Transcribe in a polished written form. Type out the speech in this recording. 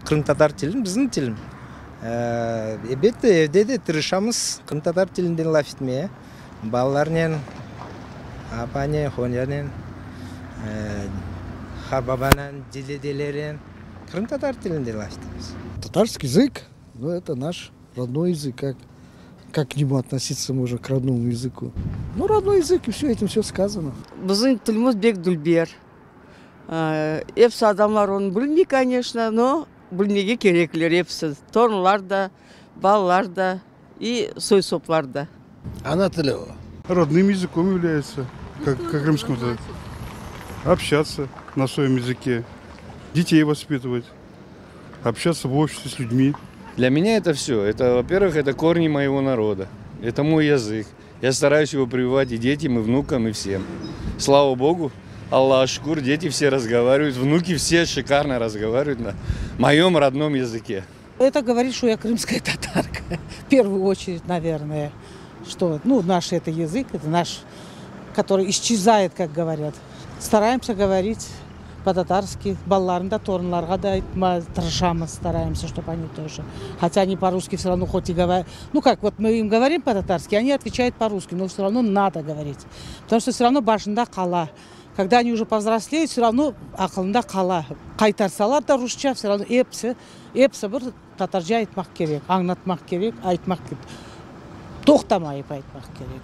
Кырым татар тилим биздин тилим. Эбетте эвде тырышабыз кырым татар тилинде лаф этмее. Балаларнен, апанен, хонянен, харбабанан, деледелерен кырым татар тилинде лаф этебиз. Татарский язык, ну это наш родной язык, как к нему относиться можно, к родному языку? Ну, родной язык, и все, этим все сказано. Біздің тіліміз бек дүлбер. Епсі адамлар оны білмей, конечно, но білмеге керектілер епсі. Торнылар да, балалар да и сой-соплар да. Ана тілі. Родным языком является, как крымскому. Общаться на своем языке, детей воспитывать, общаться в обществе с людьми. Для меня это все. Это, во-первых, это корни моего народа. Это мой язык. Я стараюсь его прививать и детям, и внукам, и всем. Слава Богу, Аллах шкур, дети все разговаривают, внуки все шикарно разговаривают на моем родном языке. Это говорит, что я крымская татарка. В первую очередь, наверное, что наш это язык, это наш, который исчезает, как говорят. Стараемся говорить по-татарски, балларында, торнларга да тырышамыз, стараемся, чтобы они тоже. Хотя они по-русски все равно хоть и говорят. Ну как, вот мы им говорим по-татарски, они отвечают по-русски, но все равно надо говорить. Потому что все равно башында қала. Когда они уже повзрослеют, все равно ақылында қала. Қайтарсалар да русша, все равно епсі бір татарша айтмақ керек, аңнатмақ керек, айтмақ керек. Тоқтамай айтмақ керек.